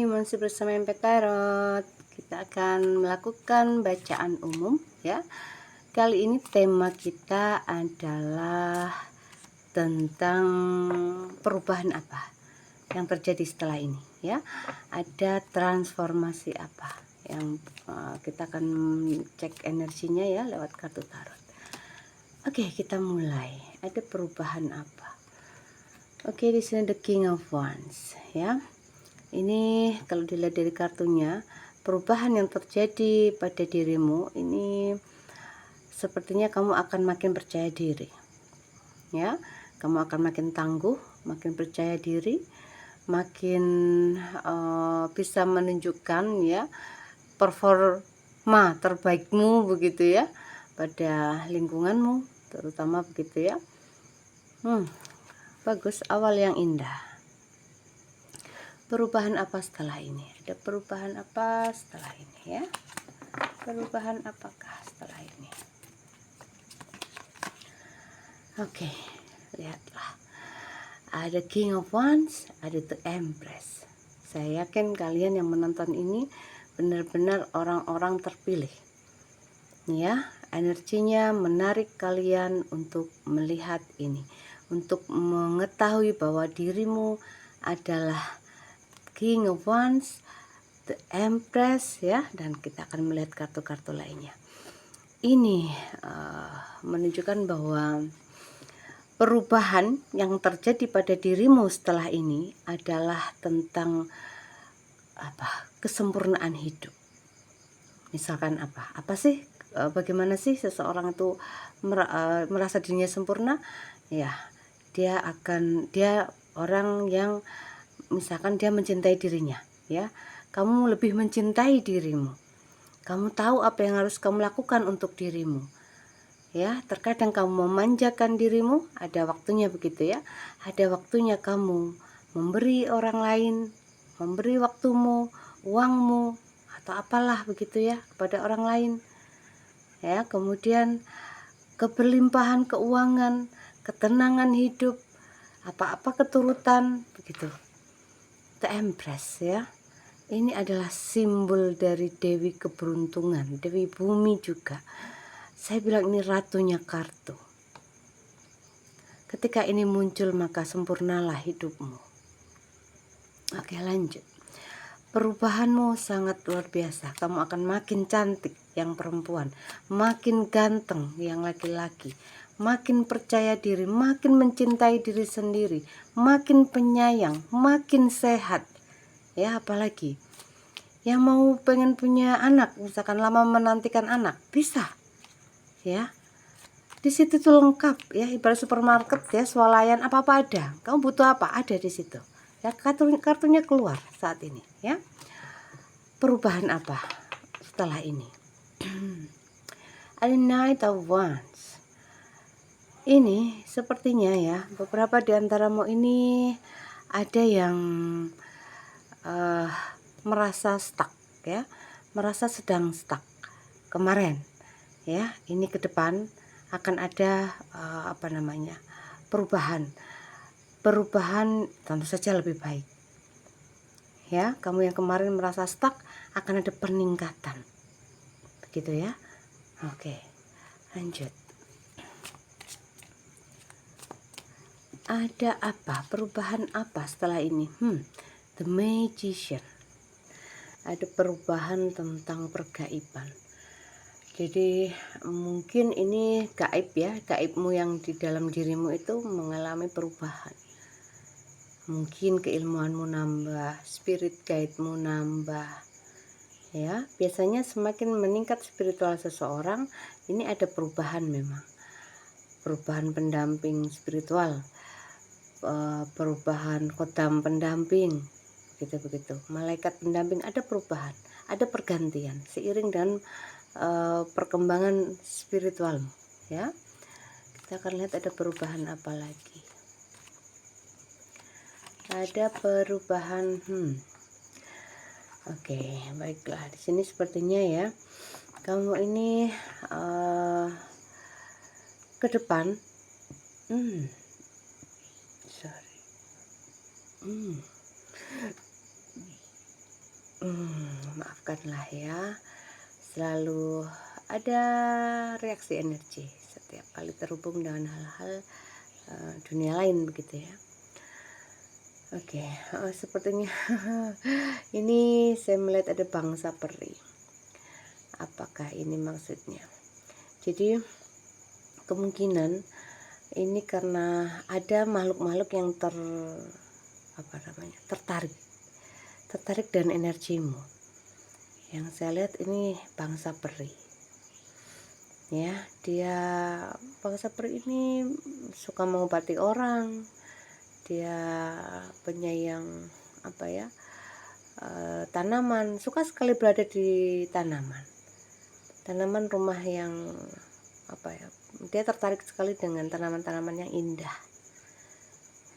masih bersama MP Tarot. Kita akan melakukan bacaan umum ya. Kali ini tema kita adalah tentang perubahan apa yang terjadi setelah ini ya. Ada transformasi apa yang kita akan cek energinya ya lewat kartu tarot. Oke, kita mulai. Ada perubahan apa? Oke, di sini The King of Wands ya. Ini kalau dilihat dari kartunya, perubahan yang terjadi pada dirimu ini sepertinya kamu akan makin percaya diri. Ya, kamu akan makin tangguh, makin percaya diri, makin bisa menunjukkan ya performa terbaikmu begitu ya pada lingkunganmu, terutama begitu ya. Bagus, awal yang indah. Perubahan apa setelah ini? Ada perubahan apa setelah ini ya? Perubahan apakah setelah ini? Oke, lihatlah. Ada King of Wands, ada The Empress. Saya yakin kalian yang menonton ini benar-benar orang-orang terpilih. Ya, energinya menarik kalian untuk melihat ini, untuk mengetahui bahwa dirimu adalah King of Wands, The Empress ya, dan kita akan melihat kartu-kartu lainnya. Ini menunjukkan bahwa perubahan yang terjadi pada dirimu setelah ini adalah tentang kesempurnaan hidup. Misalkan apa sih, bagaimana sih seseorang itu merasa dirinya sempurna? Ya, dia orang yang misalkan dia mencintai dirinya ya. Kamu lebih mencintai dirimu, kamu tahu apa yang harus kamu lakukan untuk dirimu ya. Terkadang kamu memanjakan dirimu, ada waktunya begitu ya, ada waktunya kamu memberi orang lain, memberi waktumu, uangmu, atau apalah begitu ya kepada orang lain ya. Kemudian keberlimpahan keuangan, ketenangan hidup, apa-apa keturutan begitu. The Empress ya, ini adalah simbol dari Dewi keberuntungan, Dewi Bumi juga. Saya bilang ini ratunya kartu. Ketika ini muncul maka sempurnalah hidupmu. Oke, lanjut. Perubahanmu sangat luar biasa. Kamu akan makin cantik yang perempuan, makin ganteng yang laki-laki, makin percaya diri, makin mencintai diri sendiri, makin penyayang, makin sehat ya. Apalagi yang mau pengen punya anak, misalkan lama menantikan anak, bisa ya. Di situ tuh lengkap ya, ibarat supermarket ya, swalayan apa-apa ada. Kamu butuh apa, ada di situ ya. Kartunya keluar saat ini ya. Perubahan apa setelah ini? Ada Knight of Wands. Ini sepertinya ya, beberapa di antaramu ini ada yang merasa stuck ya, merasa sedang stuck kemarin ya. Ini ke depan akan ada perubahan tentu saja lebih baik ya. Kamu yang kemarin merasa stuck akan ada peningkatan begitu ya. Oke, lanjut. Ada apa, perubahan apa setelah ini? The Magician. Ada perubahan tentang pergaiban. Jadi mungkin ini gaib ya, gaibmu yang di dalam dirimu itu mengalami perubahan. Mungkin keilmuanmu nambah, spirit guide-mu nambah ya. Biasanya semakin meningkat spiritual seseorang, ini ada perubahan memang. Perubahan pendamping spiritual, perubahan kodam pendamping, begitu. Malaikat pendamping, ada perubahan, ada pergantian seiring dan perkembangan spiritual ya. Kita akan lihat ada perubahan apa lagi. Ada perubahan oke, baiklah. Di sini sepertinya ya, kamu ini ke depan maafkanlah ya, selalu ada reaksi energi setiap kali terhubung dengan hal-hal dunia lain begitu ya. Oke, sepertinya ini saya melihat ada bangsa peri. Apakah ini maksudnya? Jadi kemungkinan ini karena ada makhluk-makhluk yang tertarik dengan energimu. Yang saya lihat ini bangsa peri. Ya, dia bangsa peri ini suka mengobati orang. Dia penyayang tanaman, suka sekali berada di tanaman rumah yang dia tertarik sekali dengan tanaman-tanaman yang indah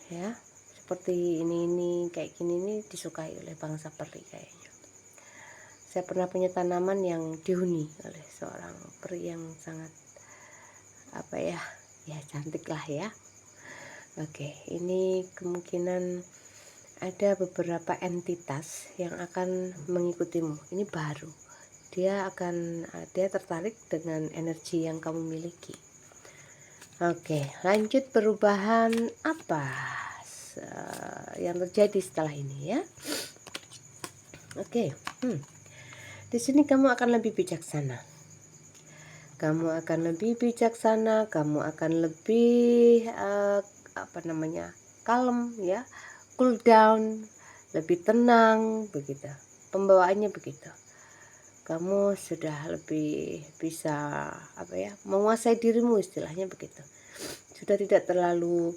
ya, seperti ini kayak gini, ini disukai oleh bangsa peri kayaknya. Saya pernah punya tanaman yang dihuni oleh seorang peri yang sangat cantik lah ya. Oke, ini kemungkinan ada beberapa entitas yang akan mengikutimu. Ini baru. Dia tertarik dengan energi yang kamu miliki. Oke, lanjut, perubahan apa yang terjadi setelah ini ya? Oke, di sini kamu akan lebih bijaksana. Kamu akan lebih kalem ya, cool down, lebih tenang begitu. Pembawaannya begitu. Kamu sudah lebih bisa menguasai dirimu, istilahnya begitu. Sudah tidak terlalu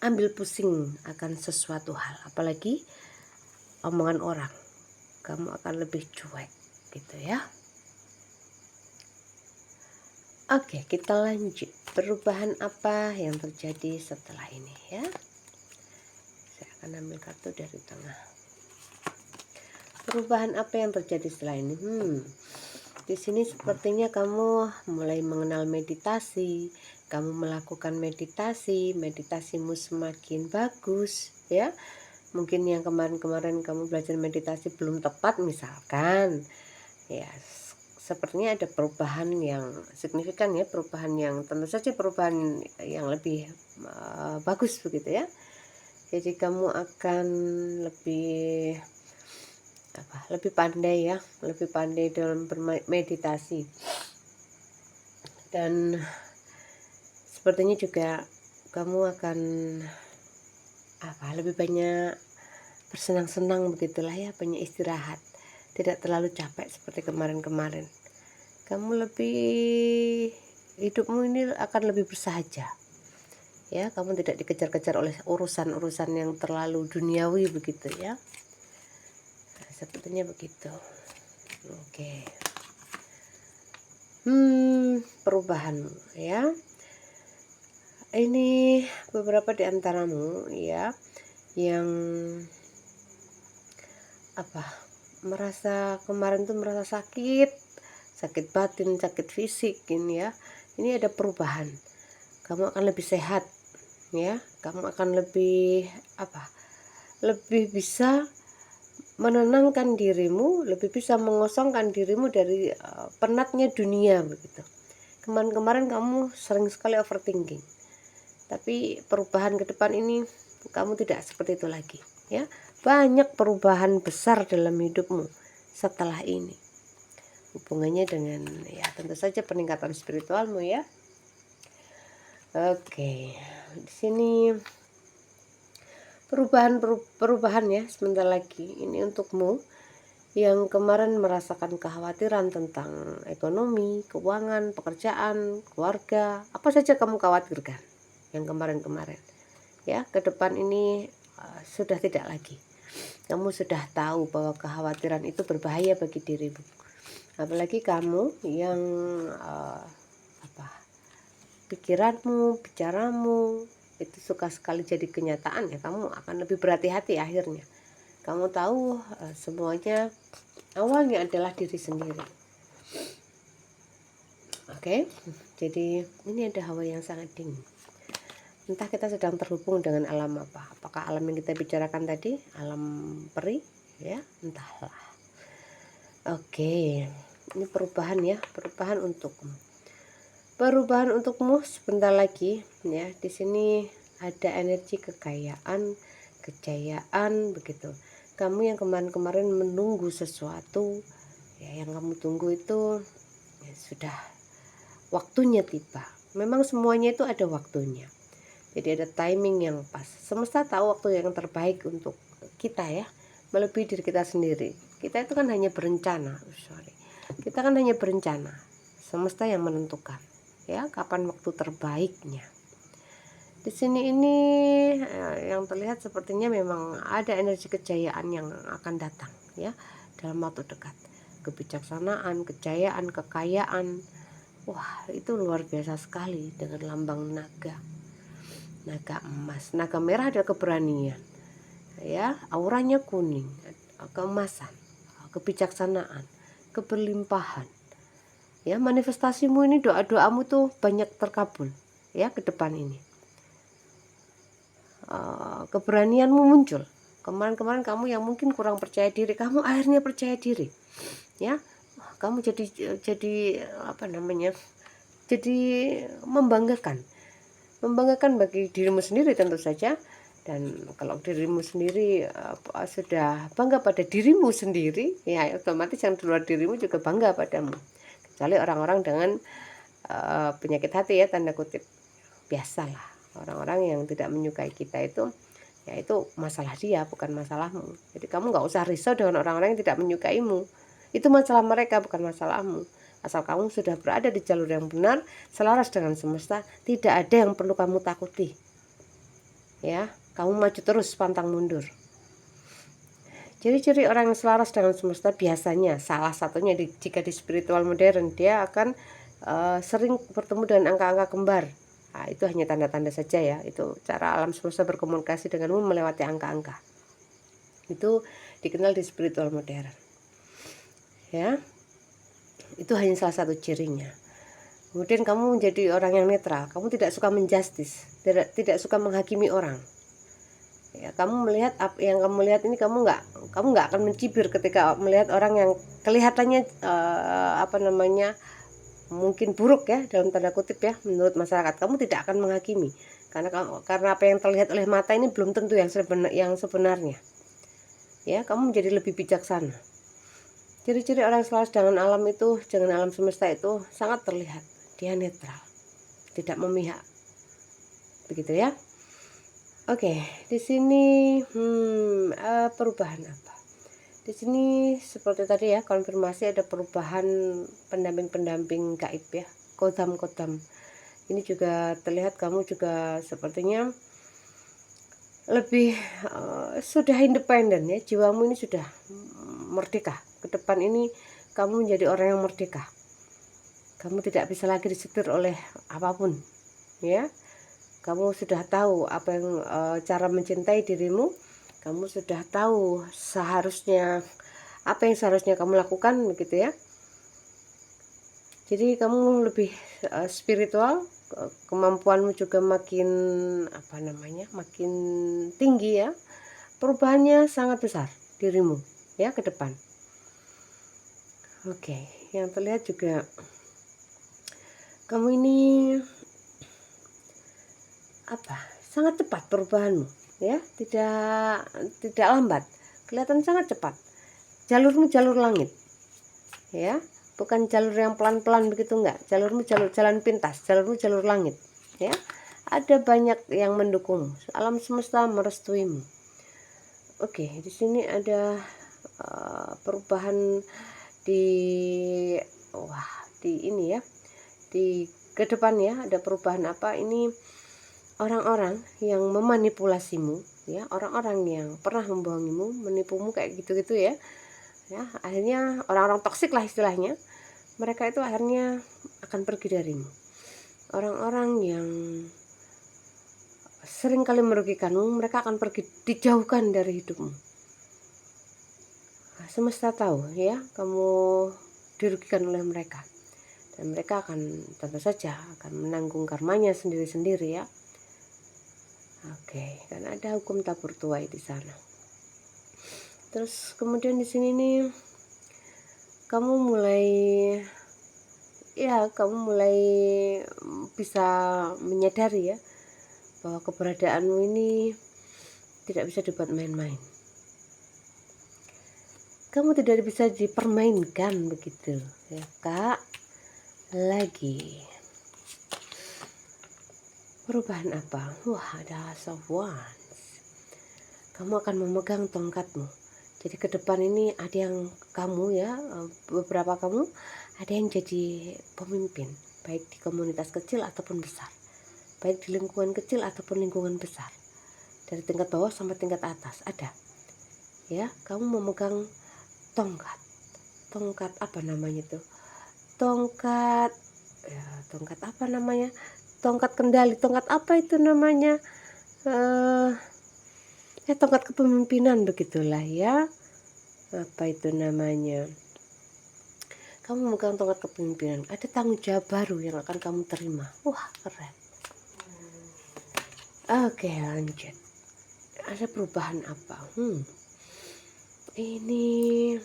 ambil pusing akan sesuatu hal, apalagi omongan orang. Kamu akan lebih cuek gitu ya. Oke, kita lanjut. Perubahan apa yang terjadi setelah ini ya? Saya akan ambil kartu dari tengah. Perubahan apa yang terjadi setelah ini? Di sini sepertinya kamu mulai mengenal meditasi. Kamu melakukan meditasimu semakin bagus ya. Mungkin yang kemarin-kemarin kamu belajar meditasi belum tepat misalkan. Ya, sepertinya ada perubahan yang signifikan ya, perubahan yang tentu saja perubahan yang lebih bagus begitu ya. Jadi kamu akan lebih pandai ya, lebih pandai dalam bermeditasi. Dan sepertinya juga kamu akan lebih banyak bersenang-senang begitulah ya, banyak istirahat, tidak terlalu capek seperti kemarin-kemarin. Kamu hidupmu ini akan lebih bersahaja ya, kamu tidak dikejar-kejar oleh urusan-urusan yang terlalu duniawi begitu ya. Sepertinya begitu. Oke. Perubahan ya. Ini beberapa di antaramu ya yang merasa kemarin tuh merasa sakit batin, sakit fisik ini ya. Ini ada perubahan. Kamu akan lebih sehat ya. Kamu akan lebih bisa menenangkan dirimu, lebih bisa mengosongkan dirimu dari penatnya dunia begitu. Kemarin-kemarin kamu sering sekali overthinking, tapi perubahan ke depan ini kamu tidak seperti itu lagi ya. Banyak perubahan besar dalam hidupmu setelah ini, hubungannya dengan ya tentu saja peningkatan spiritualmu ya. Oke, di sini perubahan ya sebentar lagi. Ini untukmu yang kemarin merasakan kekhawatiran tentang ekonomi, keuangan, pekerjaan, keluarga, apa saja kamu khawatirkan yang kemarin-kemarin ya. Ke depan ini sudah tidak lagi. Kamu sudah tahu bahwa kekhawatiran itu berbahaya bagi dirimu. Apalagi kamu yang pikiranmu, bicaramu itu suka sekali jadi kenyataan ya, kamu akan lebih berhati-hati akhirnya. Kamu tahu semuanya awalnya adalah diri sendiri. Oke, jadi ini ada hawa yang sangat dingin. Entah kita sedang terhubung dengan alam apa. Apakah alam yang kita bicarakan tadi, alam peri ya, entahlah. Oke, ini perubahan ya, perubahan untukmu sebentar lagi ya. Di sini ada energi kekayaan, kejayaan begitu. Kamu yang kemarin-kemarin menunggu sesuatu ya, yang kamu tunggu itu ya, sudah waktunya tiba. Memang semuanya itu ada waktunya. Jadi ada timing yang pas. Semesta tahu waktu yang terbaik untuk kita ya, melebihi diri kita sendiri. Kita itu kan hanya berencana, Kita kan hanya berencana. Semesta yang menentukan ya kapan waktu terbaiknya. Di sini ini yang terlihat sepertinya memang ada energi kejayaan yang akan datang ya dalam waktu dekat. Kebijaksanaan, kejayaan, kekayaan. Wah, itu luar biasa sekali dengan lambang naga. Naga emas, naga merah adalah keberanian. Ya, auranya kuning, keemasan, kebijaksanaan, keberlimpahan. Ya, manifestasimu ini, doa-doamu tuh banyak terkabul ya ke depan ini. Keberanianmu muncul. Kemarin-kemarin kamu yang mungkin kurang percaya diri, kamu akhirnya percaya diri. Ya. Kamu jadi apa namanya? Jadi membanggakan bagi dirimu sendiri tentu saja. Dan kalau dirimu sendiri sudah bangga pada dirimu sendiri, ya otomatis yang di luar dirimu juga bangga padamu. Kecuali orang-orang dengan penyakit hati ya, tanda kutip. Biasalah, orang-orang yang tidak menyukai kita itu, ya itu masalah dia, bukan masalahmu. Jadi kamu nggak usah risau dengan orang-orang yang tidak menyukaimu. Itu masalah mereka, bukan masalahmu. Asal kamu sudah berada di jalur yang benar, selaras dengan semesta, tidak ada yang perlu kamu takuti. Ya, kamu maju terus, pantang mundur. Ciri-ciri orang yang selaras dengan semesta biasanya salah satunya jika di spiritual modern, dia akan sering bertemu dengan angka-angka kembar. Nah, itu hanya tanda-tanda saja ya. Itu cara alam semesta berkomunikasi denganmu melewati angka-angka. Itu dikenal di spiritual modern. Ya. Itu hanya salah satu cirinya. Kemudian kamu menjadi orang yang netral. Kamu tidak suka menjustis, tidak suka menghakimi orang. Ya, kamu melihat apa yang kamu lihat ini, kamu nggak akan mencibir ketika melihat orang yang kelihatannya mungkin buruk ya dalam tanda kutip ya menurut masyarakat. Kamu tidak akan menghakimi karena apa yang terlihat oleh mata ini belum tentu yang sebenarnya. Ya, kamu menjadi lebih bijaksana. Ciri-ciri orang selaras dengan alam itu, dengan alam semesta itu sangat terlihat. Dia netral, tidak memihak. Begitu ya. Oke, di sini perubahan apa? Di sini seperti tadi ya, konfirmasi ada perubahan pendamping-pendamping gaib ya, kodam-kodam. Ini juga terlihat kamu juga sepertinya lebih sudah independen ya, jiwamu ini sudah merdeka. Ke depan ini kamu menjadi orang yang merdeka. Kamu tidak bisa lagi disetir oleh apapun ya. Kamu sudah tahu apa yang cara mencintai dirimu. Kamu sudah tahu apa yang seharusnya kamu lakukan begitu ya. Jadi kamu lebih spiritual, kemampuanmu juga makin makin tinggi ya. Perubahannya sangat besar dirimu ya ke depan. Oke, yang terlihat juga kamu ini sangat cepat perubahanmu ya, tidak lambat, kelihatan sangat cepat. Jalurmu jalur langit ya, bukan jalur yang pelan-pelan begitu, enggak. Jalurmu jalan pintas, jalurmu jalur langit ya. Ada banyak yang mendukung, alam semesta merestuimu. Oke, di sini ada perubahan di ini ya, di ke depan ya. Ada perubahan apa ini? Orang-orang yang memanipulasimu ya, orang-orang yang pernah membohongimu, menipumu kayak gitu-gitu ya. Ya, akhirnya orang-orang toksik lah istilahnya. Mereka itu akhirnya akan pergi darimu. Orang-orang yang sering kali merugikanmu, mereka akan pergi, dijauhkan dari hidupmu. Semesta tahu ya, kamu dirugikan oleh mereka. Dan mereka akan tentu saja akan menanggung karmanya sendiri-sendiri ya. Oke, karena ada hukum tabur tuai di sana. Terus kemudian di sini nih kamu mulai bisa menyadari ya bahwa keberadaanmu ini tidak bisa dibuat main-main. Kamu tidak bisa dipermainkan begitu ya Kak. Lagi perubahan apa? Wah, ada someone. Kamu akan memegang tongkatmu. Jadi ke depan ini ada yang kamu ya, beberapa kamu ada yang jadi pemimpin, baik di komunitas kecil ataupun besar, baik di lingkungan kecil ataupun lingkungan besar, dari tingkat bawah sampai tingkat atas ada. Ya, kamu memegang tongkat. Tongkat apa namanya itu? Tongkat ya, tongkat apa namanya? Tongkat kendali, tongkat apa itu namanya? Tongkat kepemimpinan begitulah ya. Apa itu namanya? Kamu memegang tongkat kepemimpinan, ada tanggung jawab baru yang akan kamu terima. Wah, keren. Oke, lanjut. Ada perubahan apa? Ini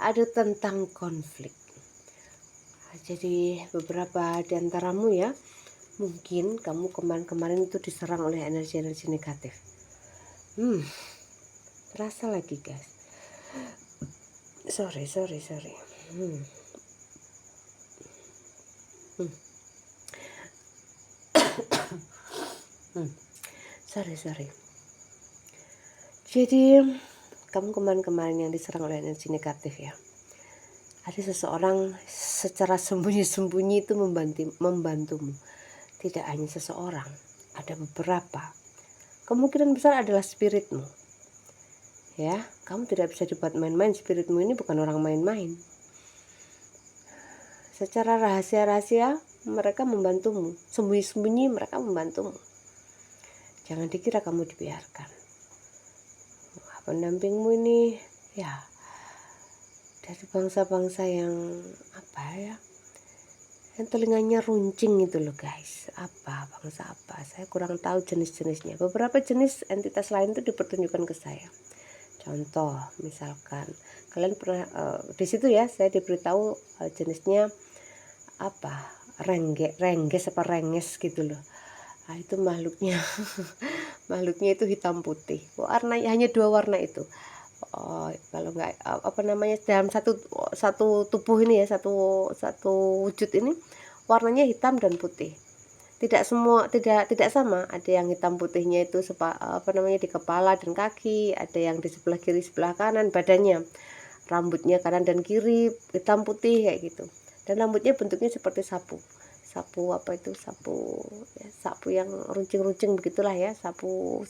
ada tentang konflik. Jadi beberapa di antaramu ya, mungkin kamu kemarin-kemarin itu diserang oleh energi-energi negatif. Terasa lagi guys. Sorry. Sorry. Jadi kamu kemarin-kemarin yang diserang oleh energi negatif ya. Ada seseorang secara sembunyi-sembunyi itu membantumu. Tidak hanya seseorang, ada beberapa. Kemungkinan besar adalah spiritmu. Ya, kamu tidak bisa dibuat main-main. Spiritmu ini bukan orang main-main. Secara rahasia-rahasia mereka membantumu. Sembunyi-sembunyi mereka membantumu. Jangan dikira kamu dibiarkan. Pendampingmu ini ya dari bangsa-bangsa yang yang telinganya runcing itu loh guys. Bangsa apa, saya kurang tahu jenis-jenisnya. Beberapa jenis entitas lain itu dipertunjukkan ke saya. Contoh misalkan kalian pernah di situ ya, saya diberitahu jenisnya rengges gitu loh. Itu makhluknya makhluknya itu hitam putih. Warnanya hanya 2 warna itu. Kalau nggak dalam satu tubuh ini ya, satu wujud ini warnanya hitam dan putih. Tidak sama. Ada yang hitam putihnya itu di kepala dan kaki, ada yang di sebelah kiri sebelah kanan badannya, rambutnya kanan dan kiri hitam putih kayak gitu. Dan rambutnya bentuknya seperti sapu yang runcing-runcing begitulah ya, sapu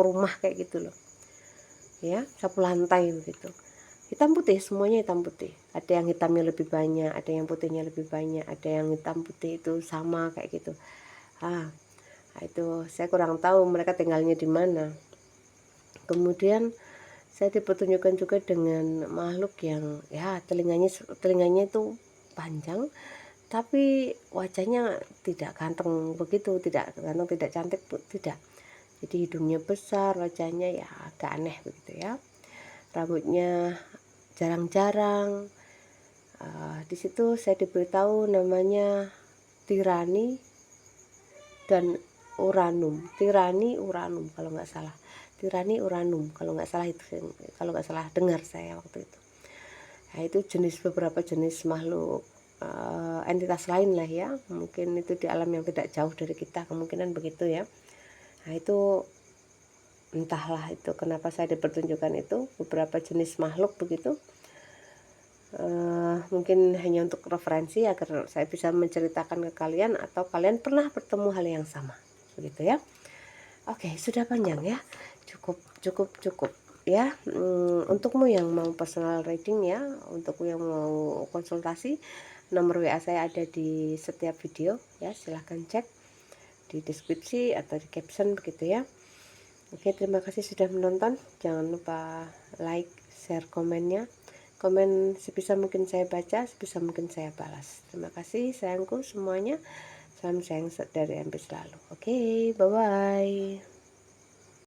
rumah kayak gitu loh ya, sapu lantai begitu. Hitam putih, semuanya hitam putih. Ada yang hitamnya lebih banyak, ada yang putihnya lebih banyak, ada yang hitam putih itu sama kayak gitu. Itu saya kurang tahu mereka tinggalnya di mana. Kemudian saya dipertunjukkan juga dengan makhluk yang ya telinganya itu panjang, tapi wajahnya tidak ganteng begitu, tidak cantik, tidak. Jadi hidungnya besar, wajahnya ya agak aneh begitu ya. Rambutnya jarang-jarang. Di situ saya diberitahu namanya Tirani dan Uranum. Tirani Uranum kalau nggak salah. Tirani Uranum kalau nggak salah dengar saya waktu itu. Itu beberapa jenis makhluk entitas lain lah ya, mungkin itu di alam yang tidak jauh dari kita, kemungkinan begitu ya. Itu entahlah itu kenapa saya dipertunjukkan itu beberapa jenis makhluk begitu. Mungkin hanya untuk referensi agar saya bisa menceritakan ke kalian atau kalian pernah bertemu hal yang sama begitu ya. Oke, sudah panjang ya, cukup ya. Untukmu yang mau personal reading ya, untukmu yang mau konsultasi, nomor WA saya ada di setiap video ya, silahkan cek di deskripsi atau di caption begitu ya. Oke, terima kasih sudah menonton. Jangan lupa like, share, komennya. Komen sebisa mungkin saya baca, sebisa mungkin saya balas. Terima kasih sayangku semuanya. Salam sayang dari MP selalu. Oke, bye-bye.